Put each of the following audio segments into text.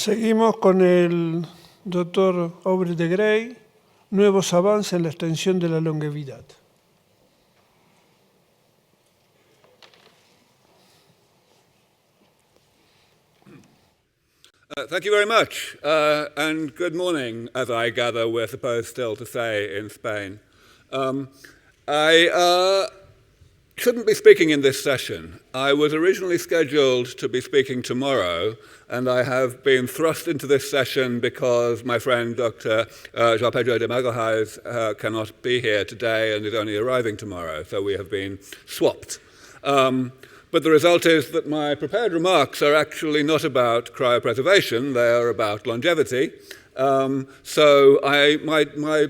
Seguimos con el doctor Aubrey de Grey, nuevos avances en la extensión de la longevidad. Thank you very much, and good morning, as I gather we're supposed still to say in Spain. I shouldn't be speaking in this session. I was originally scheduled to be speaking tomorrow, and I have been thrust into this session because my friend Dr. João Pedro de Magalhães cannot be here today and is only arriving tomorrow, so we have been swapped. But the result is that my prepared remarks are actually not about cryopreservation, they are about longevity. So my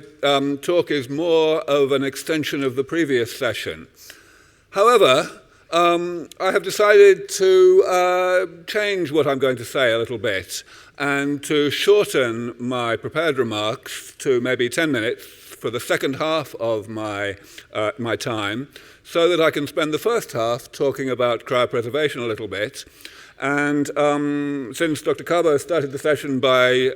talk is more of an extension of the previous session. However, I have decided to change what I'm going to say a little bit and to shorten my prepared remarks to maybe 10 minutes for the second half of my time, so that I can spend the first half talking about cryopreservation a little bit. And since Dr. Cabo started the session by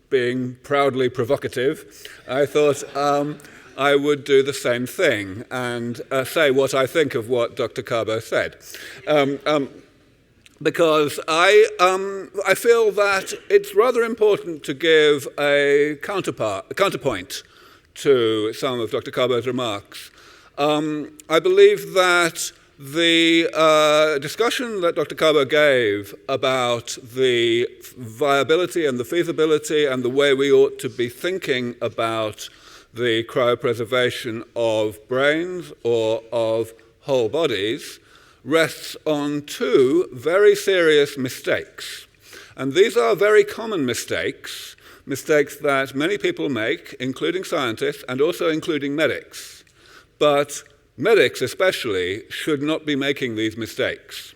being proudly provocative, I thought I would do the same thing and say what I think of what Dr. Cabo said. Because I feel that it's rather important to give a counterpoint to some of Dr. Cabo's remarks. I believe that the discussion that Dr. Cabo gave about the viability and the feasibility and the way we ought to be thinking about the cryopreservation of brains or of whole bodies rests on two very serious mistakes. And these are very common mistakes that many people make, including scientists and also including medics. But medics especially should not be making these mistakes.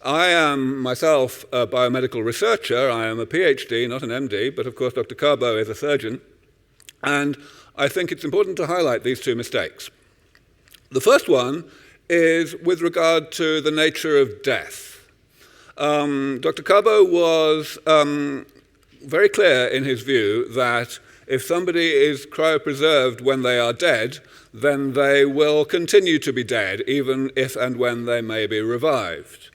I am myself a biomedical researcher. I am a PhD, not an MD, but of course Dr. Cabo is a surgeon. And I think it's important to highlight these two mistakes. The first one is with regard to the nature of death. Dr. Cabo was very clear in his view that if somebody is cryopreserved when they are dead, then they will continue to be dead, even if and when they may be revived.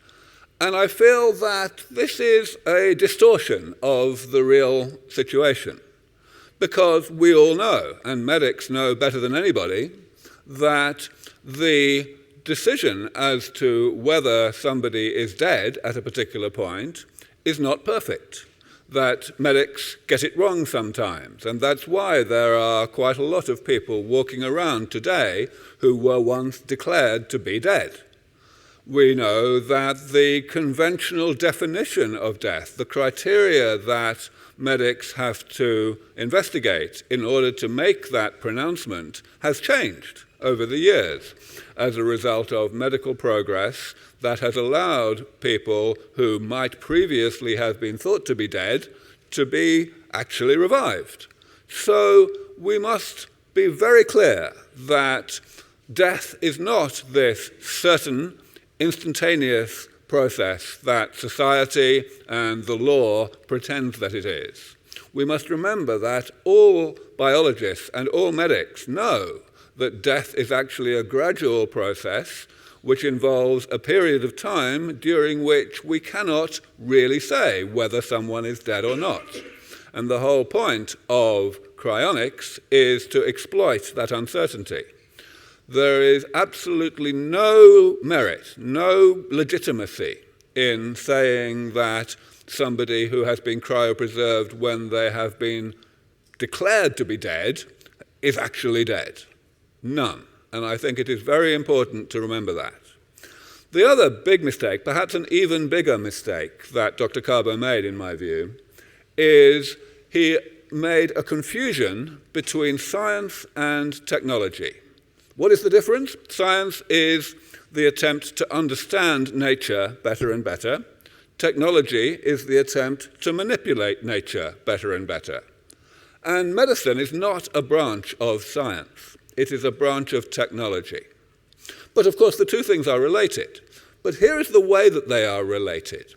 And I feel that this is a distortion of the real situation, because we all know, and medics know better than anybody, that the decision as to whether somebody is dead at a particular point is not perfect, that medics get it wrong sometimes, and that's why there are quite a lot of people walking around today who were once declared to be dead. We know that the conventional definition of death, the criteria that medics have to investigate in order to make that pronouncement, has changed over the years as a result of medical progress that has allowed people who might previously have been thought to be dead to be actually revived. So we must be very clear that death is not this certain, instantaneous process that society and the law pretends that it is. We must remember that all biologists and all medics know that death is actually a gradual process which involves a period of time during which we cannot really say whether someone is dead or not. And the whole point of cryonics is to exploit that uncertainty. There is absolutely no merit, no legitimacy in saying that somebody who has been cryopreserved when they have been declared to be dead is actually dead. None. And I think it is very important to remember that. The other big mistake, perhaps an even bigger mistake that Dr. Cabo made, in my view, is he made a confusion between science and technology. What is the difference? Science is the attempt to understand nature better and better. Technology is the attempt to manipulate nature better and better. And medicine is not a branch of science. It is a branch of technology. But of course, the two things are related. But here is the way that they are related.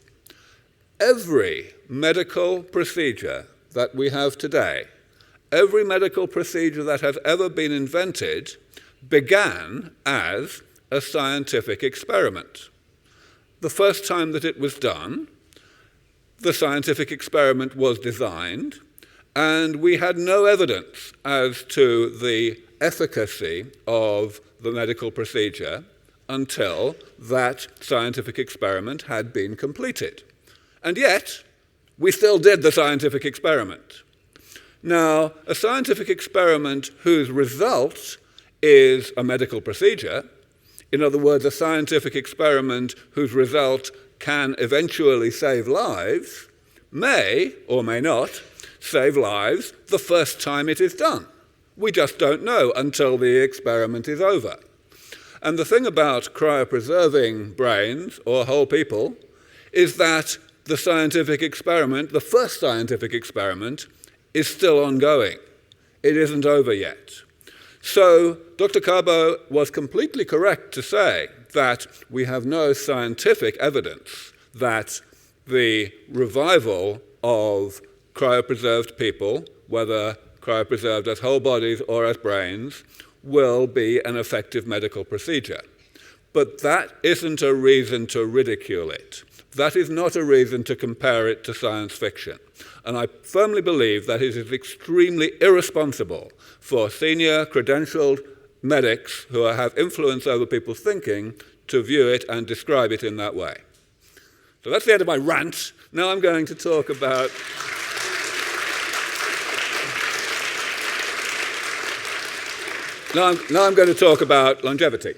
every medical procedure that we have today, every medical procedure that has ever been invented, began as a scientific experiment. The first time that it was done, the scientific experiment was designed, and we had no evidence as to the efficacy of the medical procedure until that scientific experiment had been completed. And yet, we still did the scientific experiment. Now, a scientific experiment whose result is a medical procedure, in other words, a scientific experiment whose result can eventually save lives, may or may not save lives the first time it is done. We just don't know until the experiment is over. And the thing about cryopreserving brains or whole people is that the scientific experiment, the first scientific experiment, is still ongoing. It isn't over yet. So Dr. Cabo was completely correct to say that we have no scientific evidence that the revival of cryopreserved people, whether cryopreserved as whole bodies or as brains, will be an effective medical procedure. But that isn't a reason to ridicule it. That is not a reason to compare it to science fiction. And I firmly believe that it is extremely irresponsible for senior credentialed medics who have influence over people's thinking to view it and describe it in that way. So that's the end of my rant. Now I'm going to talk about Now I'm going to talk about longevity.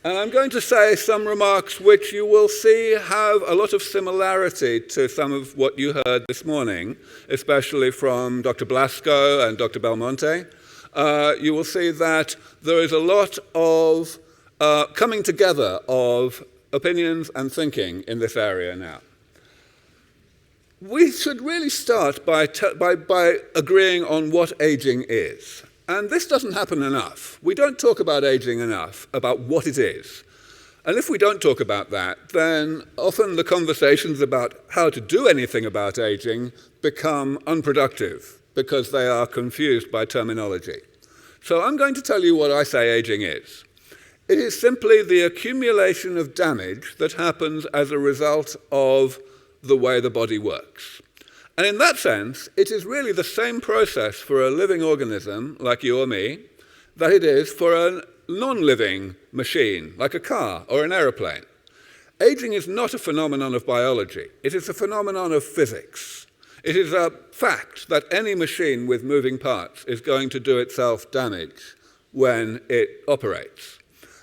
And I'm going to say some remarks which you will see have a lot of similarity to some of what you heard this morning, especially from Dr. Blasco and Dr. Belmonte. You will see that there is a lot of coming together of opinions and thinking in this area now. We should really start by agreeing on what aging is. And this doesn't happen enough. We don't talk about aging enough, about what it is. And if we don't talk about that, then often the conversations about how to do anything about aging become unproductive because they are confused by terminology. So I'm going to tell you what I say aging is. It is simply the accumulation of damage that happens as a result of the way the body works. And in that sense, it is really the same process for a living organism, like you or me, that it is for a non-living machine, like a car or an aeroplane. Aging is not a phenomenon of biology. It is a phenomenon of physics. It is a fact that any machine with moving parts is going to do itself damage when it operates.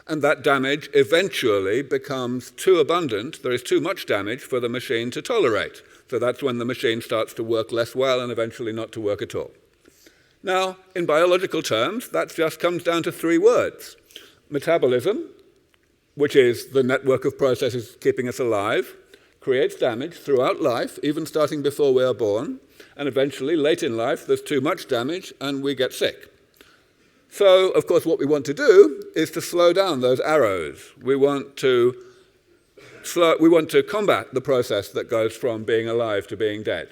And that damage eventually becomes too abundant. There is too much damage for the machine to tolerate. So that's when the machine starts to work less well and eventually not to work at all. Now, in biological terms, that just comes down to three words. Metabolism, which is the network of processes keeping us alive, creates damage throughout life, even starting before we are born, and eventually, late in life, there's too much damage and we get sick. So, of course, what we want to do is to slow down those arrows. We want to combat the process that goes from being alive to being dead.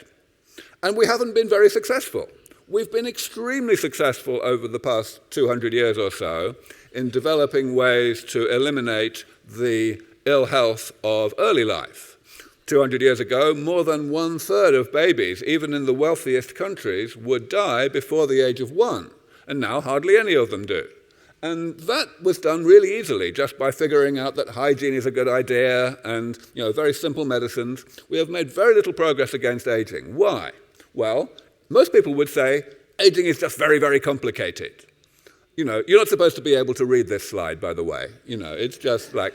And we haven't been very successful. We've been extremely successful over the past 200 years or so in developing ways to eliminate the ill health of early life. 200 years ago, more than 1/3 of babies, even in the wealthiest countries, would die before the age of 1. And now hardly any of them do. And that was done really easily, just by figuring out that hygiene is a good idea and very simple medicines. We have made very little progress against aging. Why? Well, most people would say aging is just very, very complicated. You're not supposed to be able to read this slide, by the way. It's just like...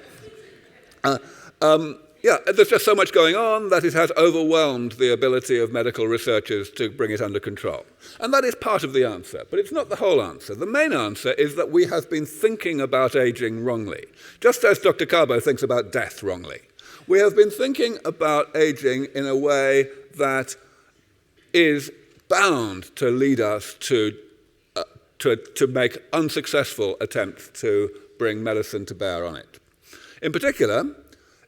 there's just so much going on that it has overwhelmed the ability of medical researchers to bring it under control. And that is part of the answer, but it's not the whole answer. The main answer is that we have been thinking about aging wrongly, just as Dr. Cabo thinks about death wrongly. We have been thinking about aging in a way that is bound to lead us to make unsuccessful attempts to bring medicine to bear on it. In particular,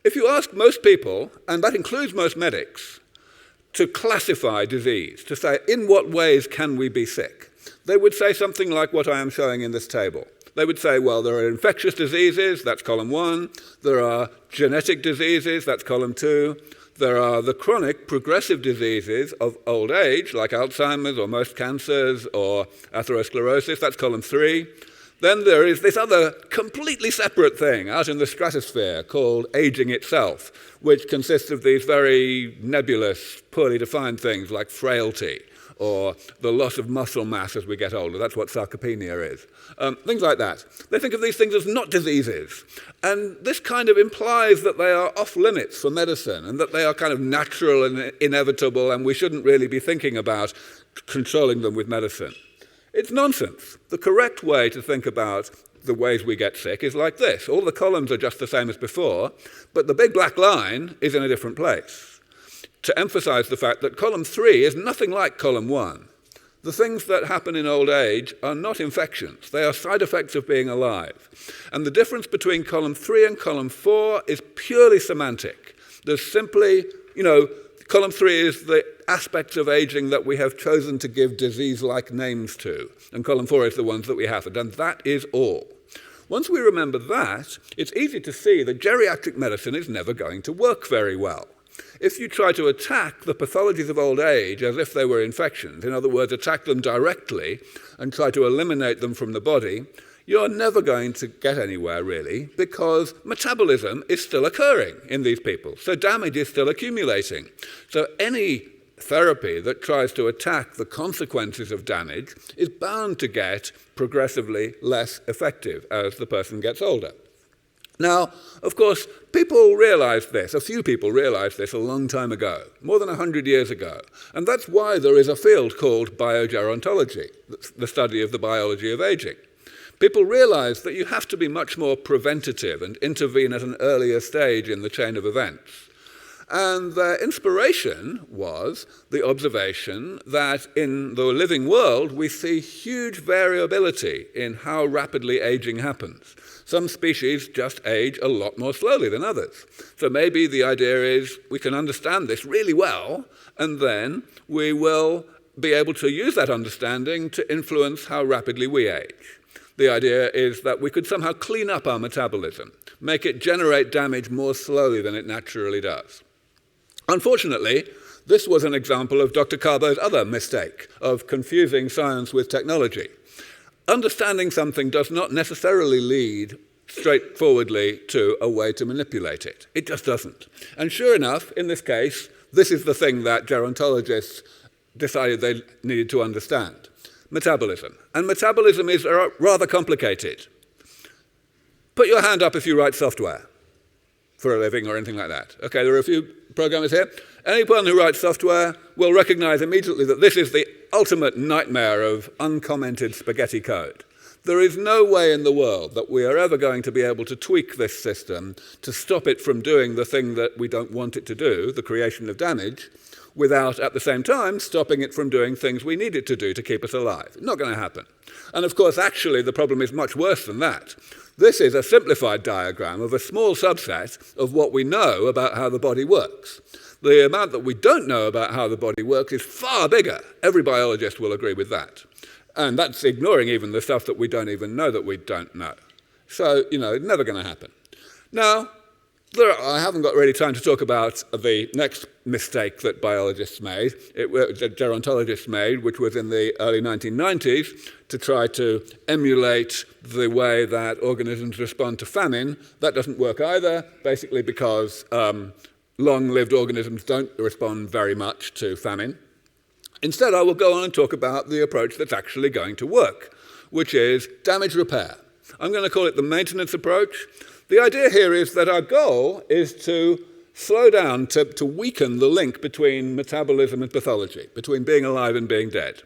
if you ask most people, and that includes most medics, to classify disease, to say in what ways can we be sick. They would say something like what I am showing in this table. They would say, well, there are infectious diseases, that's column 1. There are genetic diseases, that's column 2. There are the chronic progressive diseases of old age, like Alzheimer's or most cancers or atherosclerosis, that's column 3. Then there is this other completely separate thing out in the stratosphere called aging itself, which consists of these very nebulous, poorly defined things like frailty or the loss of muscle mass as we get older. That's what sarcopenia is. Things like that. They think of these things as not diseases. And this kind of implies that they are off limits for medicine and that they are kind of natural and inevitable and we shouldn't really be thinking about controlling them with medicine. It's nonsense. The correct way to think about the ways we get sick is like this. All the columns are just the same as before, but the big black line is in a different place, to emphasize the fact that column 3 is nothing like column 1. The things that happen in old age are not infections. They are side effects of being alive. And the difference between column 3 and column 4 is purely semantic. There's simply, column 3 is the aspects of aging that we have chosen to give disease-like names to, and column 4 is the ones that we haven't, and that is all. Once we remember that, it's easy to see that geriatric medicine is never going to work very well. If you try to attack the pathologies of old age as if they were infections, in other words, attack them directly and try to eliminate them from the body, you're never going to get anywhere, really, because metabolism is still occurring in these people. So damage is still accumulating. So any therapy that tries to attack the consequences of damage is bound to get progressively less effective as the person gets older. Now, of course, people realized this, a few people realized this a long time ago, more than 100 years ago, and that's why there is a field called biogerontology, the study of the biology of aging. People realized that you have to be much more preventative and intervene at an earlier stage in the chain of events. And their inspiration was the observation that in the living world we see huge variability in how rapidly aging happens. Some species just age a lot more slowly than others. So maybe the idea is we can understand this really well, and then we will be able to use that understanding to influence how rapidly we age. The idea is that we could somehow clean up our metabolism, make it generate damage more slowly than it naturally does. Unfortunately, this was an example of Dr. Carbo's other mistake of confusing science with technology. Understanding something does not necessarily lead straightforwardly to a way to manipulate it. It just doesn't. And sure enough, in this case, this is the thing that gerontologists decided they needed to understand. Metabolism. And metabolism is rather complicated. Put your hand up if you write software for a living or anything like that. Okay, there are a few programmers here. Anyone who writes software will recognize immediately that this is the ultimate nightmare of uncommented spaghetti code. There is no way in the world that we are ever going to be able to tweak this system to stop it from doing the thing that we don't want it to do, the creation of damage, without at the same time stopping it from doing things we need it to do to keep us alive. Not going to happen. And of course, actually, the problem is much worse than that. This is a simplified diagram of a small subset of what we know about how the body works. The amount that we don't know about how the body works is far bigger. Every biologist will agree with that. And that's ignoring even the stuff that we don't even know that we don't know. So, it's never going to happen. Now, I haven't got really time to talk about the next mistake that biologists made, that gerontologists made, which was in the early 1990s, to try to emulate the way that organisms respond to famine. That doesn't work either, basically because long-lived organisms don't respond very much to famine. Instead, I will go on and talk about the approach that's actually going to work, which is damage repair. I'm going to call it the maintenance approach. The idea here is that our goal is to slow down, to weaken the link between metabolism and pathology, between being alive and being dead.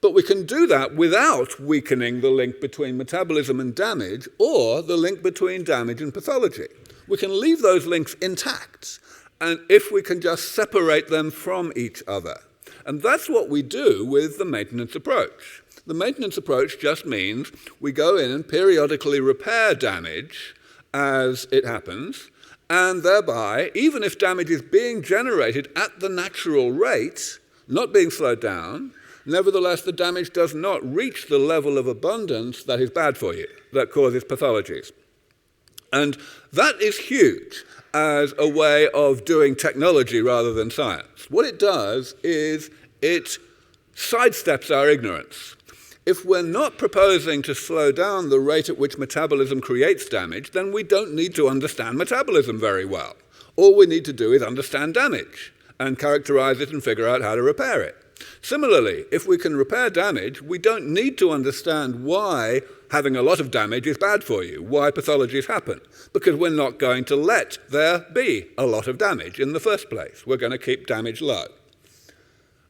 But we can do that without weakening the link between metabolism and damage or the link between damage and pathology. We can leave those links intact, and if we can just separate them from each other. And that's what we do with the maintenance approach. The maintenance approach just means we go in and periodically repair damage as it happens, And thereby, even if damage is being generated at the natural rate, not being slowed down, nevertheless the damage does not reach the level of abundance that is bad for you, that causes pathologies. And that is huge as a way of doing technology rather than science. What it does is it sidesteps our ignorance. If we're not proposing to slow down the rate at which metabolism creates damage, then we don't need to understand metabolism very well. All we need to do is understand damage and characterize it and figure out how to repair it. Similarly, if we can repair damage, we don't need to understand why having a lot of damage is bad for you, why pathologies happen, because we're not going to let there be a lot of damage in the first place. We're going to keep damage low.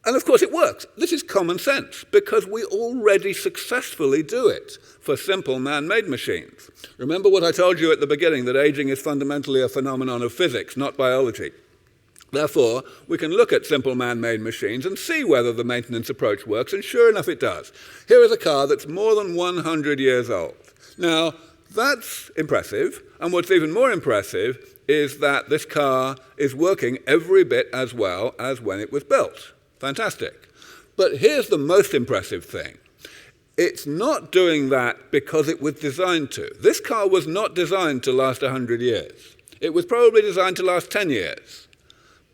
And of course it works. This is common sense, because we already successfully do it for simple man-made machines. Remember what I told you at the beginning, that aging is fundamentally a phenomenon of physics, not biology. Therefore, we can look at simple man-made machines and see whether the maintenance approach works, and sure enough it does. Here is a car that's more than 100 years old. Now, that's impressive, and what's even more impressive is that this car is working every bit as well as when it was built. Fantastic. But here's the most impressive thing. It's not doing that because it was designed to. This car was not designed to last 100 years. It was probably designed to last 10 years.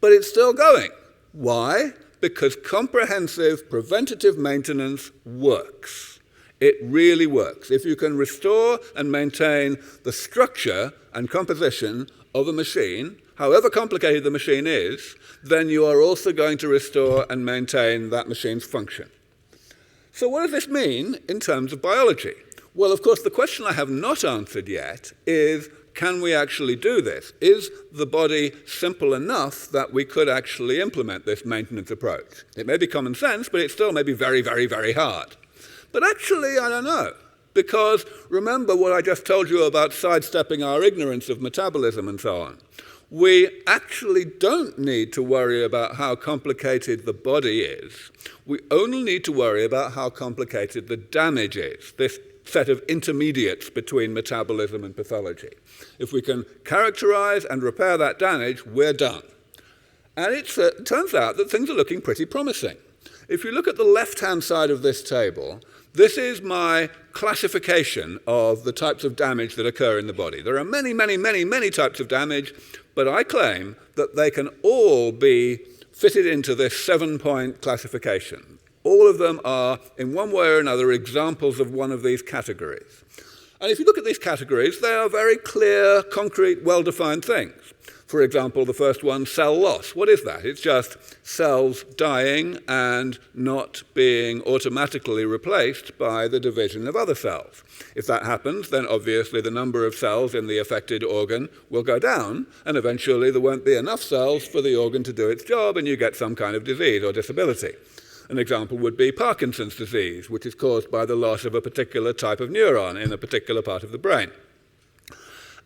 But it's still going. Why? Because comprehensive preventative maintenance works. It really works. If you can restore and maintain the structure and composition of a machine, however complicated the machine is, then you are also going to restore and maintain that machine's function. So what does this mean in terms of biology? Well, of course, the question I have not answered yet is, can we actually do this? Is the body simple enough that we could actually implement this maintenance approach? It may be common sense, but it still may be very, very, very hard. But actually, I don't know. Because remember what I just told you about sidestepping our ignorance of metabolism and so on. We actually don't need to worry about how complicated the body is. We only need to worry about how complicated the damage is, this set of intermediates between metabolism and pathology. If we can characterize and repair that damage, we're done. And it turns out that things are looking pretty promising. If you look at the left-hand side of this table, this is my classification of the types of damage that occur in the body. There are many, many, many, many types of damage, but I claim that they can all be fitted into this 7-point classification. All of them are, in one way or another, examples of one of these categories. And if you look at these categories, they are very clear, concrete, well-defined things. For example, the first one, cell loss. What is that? It's just cells dying and not being automatically replaced by the division of other cells. If that happens, then obviously the number of cells in the affected organ will go down, and eventually there won't be enough cells for the organ to do its job, and you get some kind of disease or disability. An example would be Parkinson's disease, which is caused by the loss of a particular type of neuron in a particular part of the brain.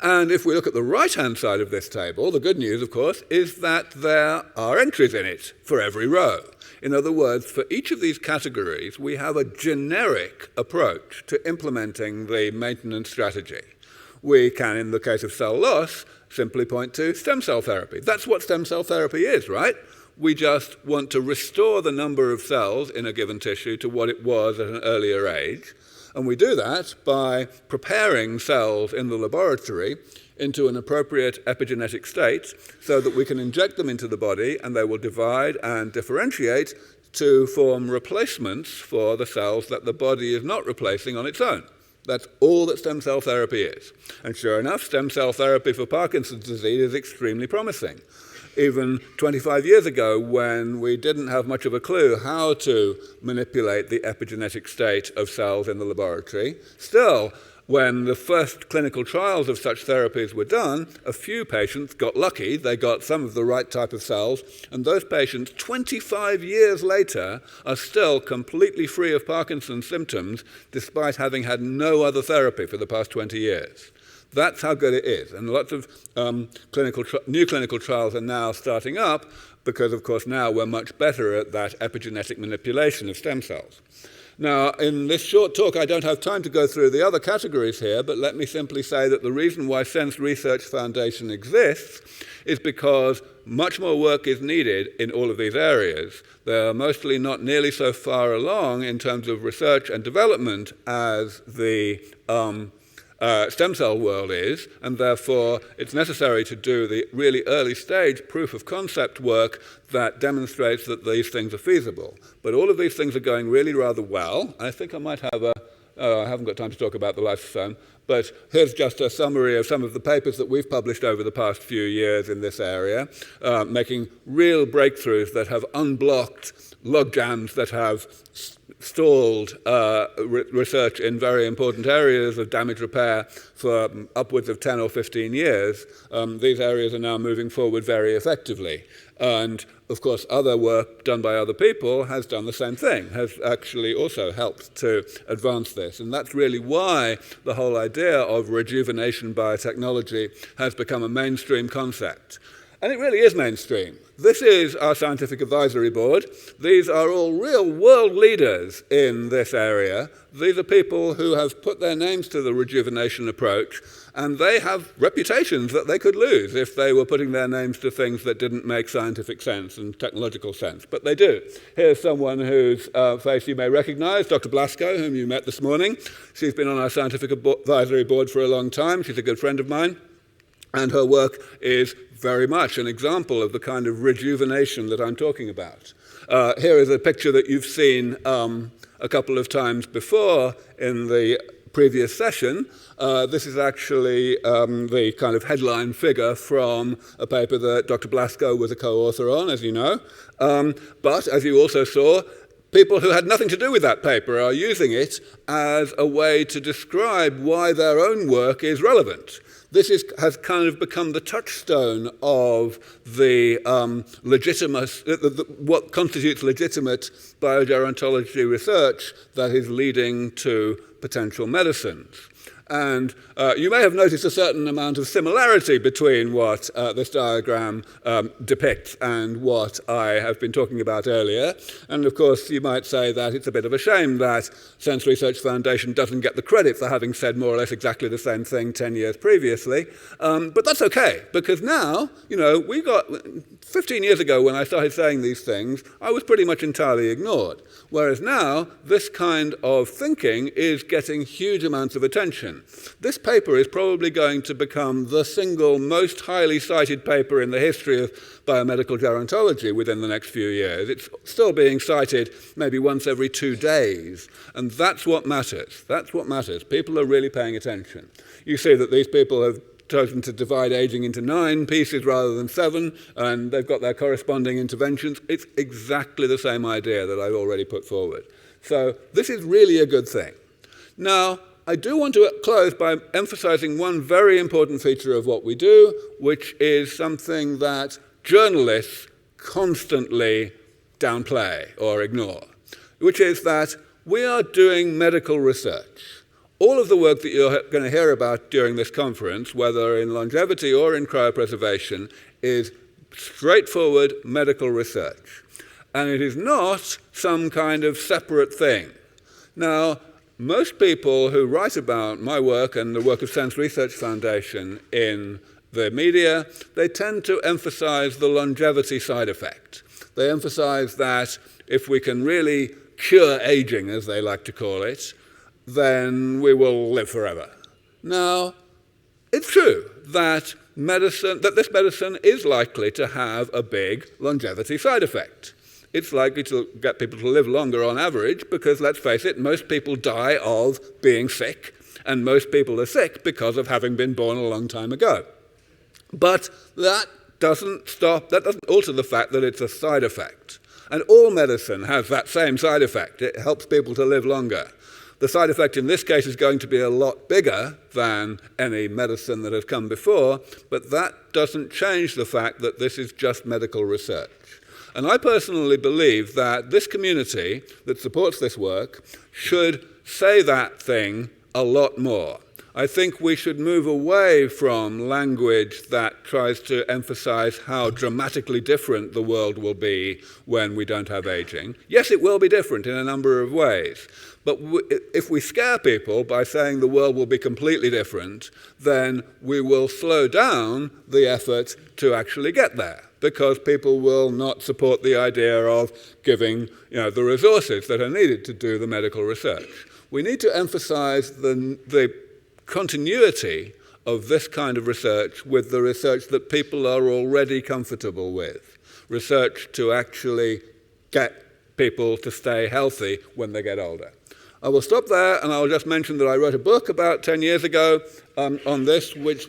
And if we look at the right-hand side of this table, the good news, of course, is that there are entries in it for every row. In other words, for each of these categories, we have a generic approach to implementing the maintenance strategy. We can, in the case of cell loss, simply point to stem cell therapy. That's what stem cell therapy is, right? We just want to restore the number of cells in a given tissue to what it was at an earlier age. And we do that by preparing cells in the laboratory into an appropriate epigenetic state so that we can inject them into the body and they will divide and differentiate to form replacements for the cells that the body is not replacing on its own. That's all that stem cell therapy is. And sure enough, stem cell therapy for Parkinson's disease is extremely promising. Even 25 years ago, when we didn't have much of a clue how to manipulate the epigenetic state of cells in the laboratory, still, when the first clinical trials of such therapies were done, a few patients got lucky. They got some of the right type of cells, and those patients, 25 years later, are still completely free of Parkinson's symptoms, despite having had no other therapy for the past 20 years. That's how good it is. And lots of new clinical trials are now starting up because, of course, now we're much better at that epigenetic manipulation of stem cells. Now, in this short talk, I don't have time to go through the other categories here, but let me simply say that the reason why SENS Research Foundation exists is because much more work is needed in all of these areas. They're mostly not nearly so far along in terms of research and development as the stem cell world is, and therefore it's necessary to do the really early stage proof of concept work that demonstrates that these things are feasible. But all of these things are going really rather well. I think I might have I haven't got time to talk about the lifespan, but here's just a summary of some of the papers that we've published over the past few years in this area, making real breakthroughs that have unblocked log jams that have stalled research in very important areas of damage repair for upwards of 10 or 15 years. These areas are now moving forward very effectively. And, of course, other work done by other people has done the same thing, has actually also helped to advance this. And that's really why the whole idea of rejuvenation biotechnology has become a mainstream concept. And it really is mainstream. This is our scientific advisory board. These are all real world leaders in this area. These are people who have put their names to the rejuvenation approach, and they have reputations that they could lose if they were putting their names to things that didn't make scientific sense and technological sense, but they do. Here's someone whose face you may recognize, Dr. Blasco, whom you met this morning. She's been on our scientific advisory board for a long time. She's a good friend of mine, and her work is very much an example of the kind of rejuvenation that I'm talking about. Here is a picture that you've seen a couple of times before in the previous session. This is actually the kind of headline figure from a paper that Dr. Blasco was a co-author on, as you know. But as you also saw, people who had nothing to do with that paper are using it as a way to describe why their own work is relevant. This has kind of become the touchstone of the what constitutes legitimate biogerontology research that is leading to potential medicines. And you may have noticed a certain amount of similarity between what this diagram depicts and what I have been talking about earlier. And of course, you might say that it's a bit of a shame that SENS Research Foundation doesn't get the credit for having said more or less exactly the same thing 10 years previously. But that's okay, because now, you know, 15 years ago when I started saying these things, I was pretty much entirely ignored. Whereas now, this kind of thinking is getting huge amounts of attention. This paper is probably going to become the single most highly cited paper in the history of biomedical gerontology within the next few years. It's still being cited maybe once every 2 days. And that's what matters. That's what matters. People are really paying attention. You see that these people have chosen to divide aging into 9 pieces rather than 7, and they've got their corresponding interventions. It's exactly the same idea that I've already put forward. So this is really a good thing. Now, I do want to close by emphasizing one very important feature of what we do, which is something that journalists constantly downplay or ignore, which is that we are doing medical research. All of the work that you're going to hear about during this conference, whether in longevity or in cryopreservation, is straightforward medical research. And it is not some kind of separate thing. Now, most people who write about my work and the work of SENS Research Foundation in the media, they tend to emphasize the longevity side effect. They emphasize that if we can really cure aging, as they like to call it, then we will live forever. Now, it's true that this medicine is likely to have a big longevity side effect. It's likely to get people to live longer on average because, let's face it, most people die of being sick, and most people are sick because of having been born a long time ago. But that doesn't alter the fact that it's a side effect. And all medicine has that same side effect. It helps people to live longer. The side effect in this case is going to be a lot bigger than any medicine that has come before, but that doesn't change the fact that this is just medical research. And I personally believe that this community that supports this work should say that thing a lot more. I think we should move away from language that tries to emphasize how dramatically different the world will be when we don't have aging. Yes, it will be different in a number of ways. But if we scare people by saying the world will be completely different, then we will slow down the effort to actually get there, because people will not support the idea of giving the resources that are needed to do the medical research. We need to emphasize the continuity of this kind of research with the research that people are already comfortable with. Research to actually get people to stay healthy when they get older. I will stop there, and I'll just mention that I wrote a book about 10 years ago on this, which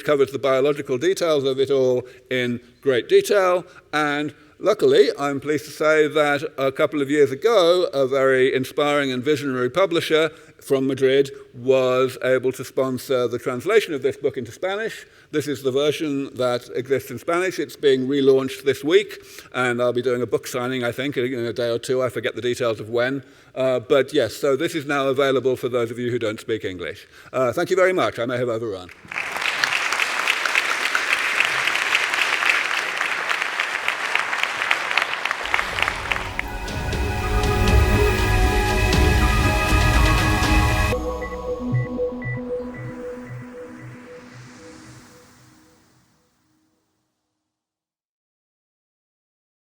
covers the biological details of it all in great detail. And luckily, I'm pleased to say that a couple of years ago, a very inspiring and visionary publisher from Madrid was able to sponsor the translation of this book into Spanish. This is the version that exists in Spanish. It's being relaunched this week, and I'll be doing a book signing, I think, in a day or two. I forget the details of when. But yes, so this is now available for those of you who don't speak English. Thank you very much. I may have overrun.